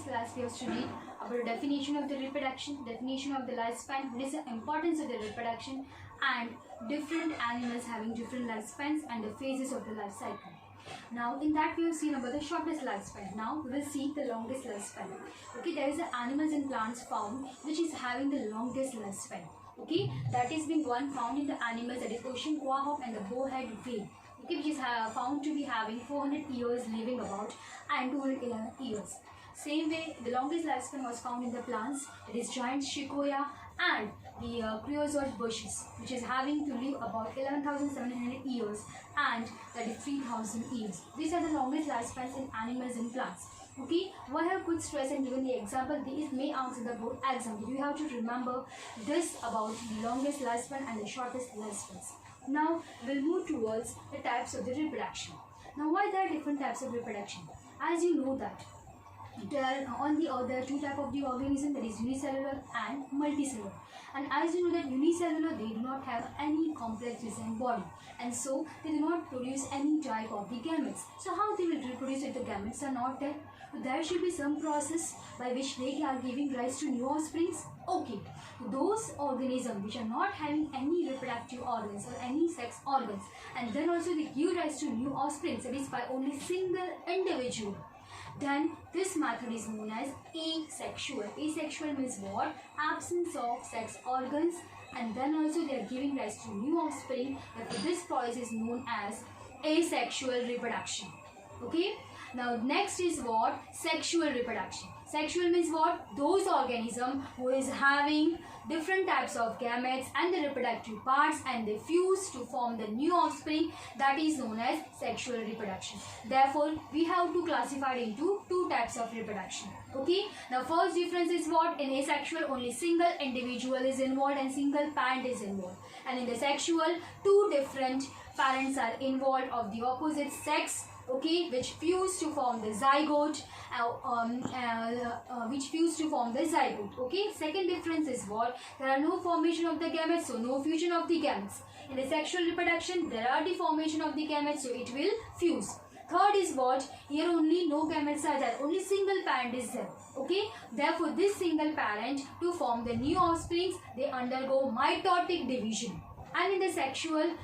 class we have studied about the definition of the reproduction, definition of the lifespan, what is the importance of the reproduction, and different animals having different lifespans and the phases of the life cycle. Now in that we have seen about the shortest lifespan. Now we will see the longest lifespan. Okay, there is the animals and plants found which is having the longest lifespan. Okay, that is being one found in the animals, that is ocean quahog and the bowhead whale. Okay, which is found to be having 400 years living about and 211 years. Same way, the longest lifespan was found in the plants, that is giant sequoia and the creosote bushes, which is having to live about 11,700 years and that is 3,000 years. These are the longest lifespans in animals and plants. Okay, why I have put stress and given the example, these may answer the board exam. You have to remember this about the longest lifespan and the shortest lifespans. Now we'll move towards the types of the reproduction. Now why there are different types of reproduction? As you know that there are two types of the organism, that is unicellular and multicellular. And as you know that unicellular, they do not have any complex design body, and so they do not produce any type of the gametes. So how they will reproduce if the gametes are not there? So there should be some process by which they are giving rise to new offsprings. Okay, those organisms which are not having any reproductive organs or any sex organs, and then also they give rise to new offsprings, that is by only single individual, then this method is known as asexual. Asexual means what? Absence of sex organs, and then also they are giving rise to new offspring. Therefore this process is known as asexual reproduction. Okay, now next is what? Sexual reproduction. Sexual means what? Those organisms who is having different types of gametes and the reproductive parts and they fuse to form the new offspring, that is known as sexual reproduction. Therefore we have to classify it into two types of reproduction. Okay, now first difference is what? In asexual only single individual is involved and single parent is involved, and in the sexual two different parents are involved of the opposite sex, okay, which fuse to form the zygote, okay. Second difference is what? There are no formation of the gametes, so no fusion of the gametes. In the sexual reproduction there are the formation of the gametes, so it will fuse. Third is what? Here only no gametes are there, only single parent is there. Okay, therefore this single parent to form the new offsprings, they undergo mitotic division. And in the sexual,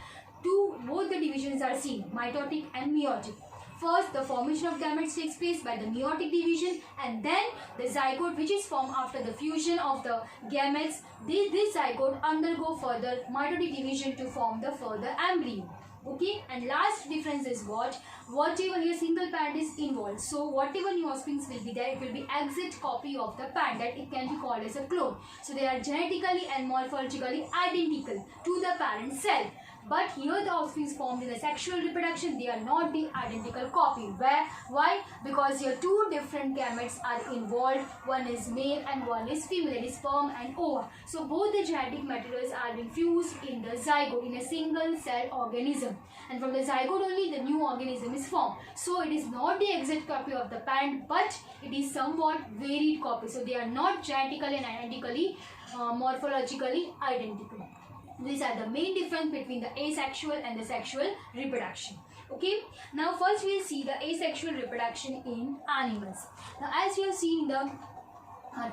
both the divisions are seen, mitotic and meiotic. First, the formation of gametes takes place by the meiotic division, and then the zygote, which is formed after the fusion of the gametes, this zygote undergo further mitotic division to form the further embryo. Okay, and last difference is what? Whatever here single parent is involved, so whatever new offsprings will be there, it will be exact copy of the parent, that it can be called as a clone. So they are genetically and morphologically identical to the parent cell. But here the offspring formed in the sexual reproduction, they are not the identical copy. Why? Because here two different gametes are involved. One is male and one is female, that is sperm and ova. So both the genetic materials are infused in the zygote, in a single cell organism. And from the zygote only the new organism is formed. So it is not the exact copy of the parent, but it is somewhat varied copy. So they are not genetically and identically, morphologically identical. These are the main difference between the asexual and the sexual reproduction. Okay, now first we will see the asexual reproduction in animals. Now as you have seen in the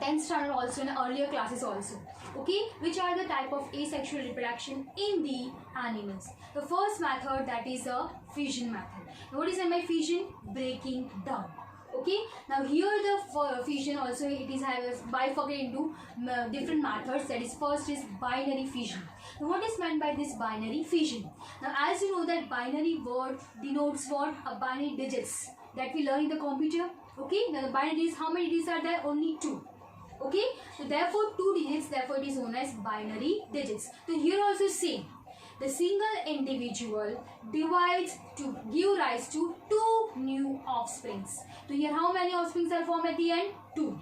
10th standard also, in earlier classes also, okay, which are the type of asexual reproduction in the animals. The first method, that is a fission method. Now what is my fission? Breaking down. Okay, now here the fission also, it is bifurcated into different methods. That is, first is binary fission. Now what is meant by this binary fission? Now as you know that binary word denotes what? A binary digits that we learn in the computer. Okay, now the binary digits, how many digits are there? Only 2. Okay, so therefore 2 digits, therefore it is known as binary digits. So here also same. The single individual divides to give rise to 2 new offsprings. So here how many offsprings are formed at the end? 2.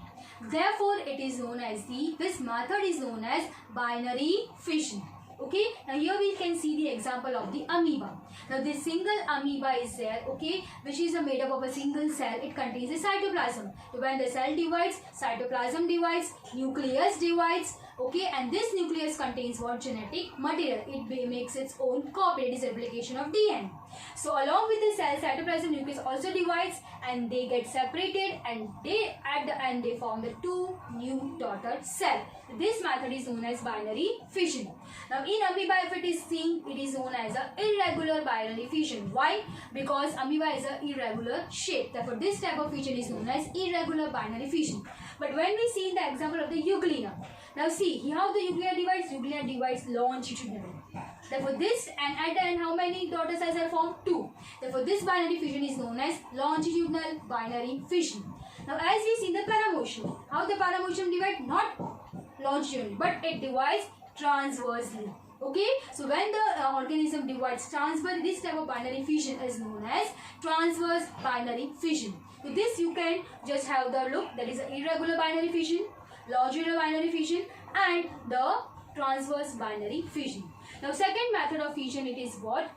Therefore it is known as this method is known as binary fission. Okay, now here we can see the example of the amoeba. Now this single amoeba is there, okay, which is made up of a single cell. It contains a cytoplasm. So when the cell divides, cytoplasm divides, nucleus divides, okay, and this nucleus contains what? Genetic material. It makes its own copy, it is a replication of DNA. So along with the cell, cytoplasm nucleus also divides and they get separated, and they at and they form the two new daughter cell. This method is known as binary fission. Now in amoeba, if it is seen, it is known as a irregular binary fission. Why? Because amoeba is a irregular shape. Therefore this type of fission is known as irregular binary fission. But when we see the example of the euglena, now see how the euglena divides. Euglena divides longitudinally. Therefore this, and at the end how many daughter cells are formed? 2. Therefore this binary fission is known as longitudinal binary fission. Now as we see the paramecium, how the paramecium divides? Not longitudinally, but it divides transversely. Okay, so when the organism divides transverse, this type of binary fission is known as transverse binary fission. So this you can just have the look, that is irregular binary fission, longitudinal binary fission, and the transverse binary fission. Now second method of fission, it is what?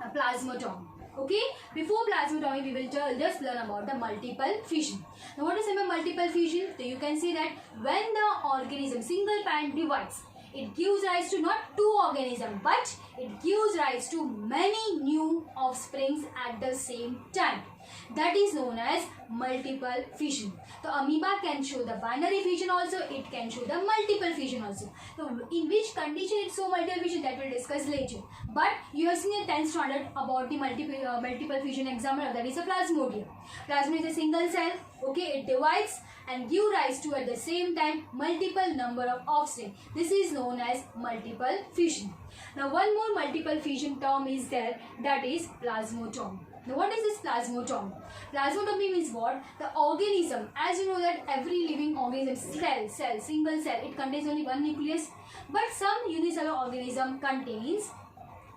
A plasmatomy. Okay, before plasmatomy we will just learn about the multiple fission. Now what is a multiple fission? So you can see that when the organism single parent divides, it gives rise to not two organisms, but it gives rise to many new offsprings at the same time. That is known as multiple fission. So amoeba can show the binary fission also, it can show the multiple fission also. So in which condition it shows multiple fission, that we will discuss later. But you have seen in 10th standard about the multiple fission example, that is a plasmodium. Plasmodium is a single cell, okay, it divides and give rise to at the same time multiple number of offspring. This is known as multiple fission. Now one more multiple fission term is there, that is plasmatomy. Now what is this plasmatomy? Plasmatomy means what? The organism, as you know that every living organism, single cell, it contains only one nucleus, but some unicellular organism contains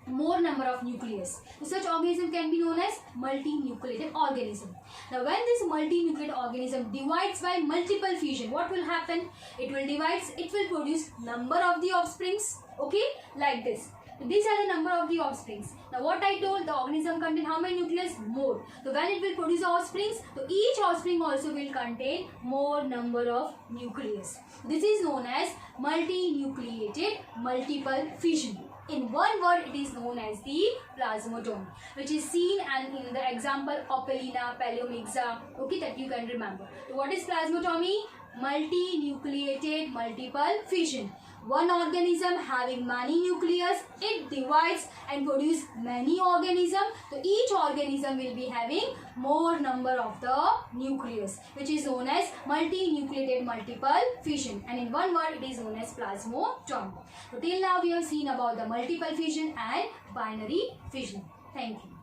more number of nucleus. So such organism can be known as multinucleated organism. Now when this multinucleated organism divides by multiple fission, what will happen? It will produce number of the offsprings, okay, like this. These are the number of the offsprings. Now what I told, the organism contain how many nucleus? More. So when it will produce offsprings, so each offspring also will contain more number of nucleus. This is known as multinucleated multiple fission. In one word, it is known as the plasmatomy, which is seen and in the example Opelina, Paleomyxa, okay, that you can remember. So what is plasmatomy? Multinucleated multiple fission. One organism having many nucleus, it divides and produces many organisms. So each organism will be having more number of the nucleus, which is known as multinucleated multiple fission. And in one word, it is known as plasmatomy. So till now we have seen about the multiple fission and binary fission. Thank you.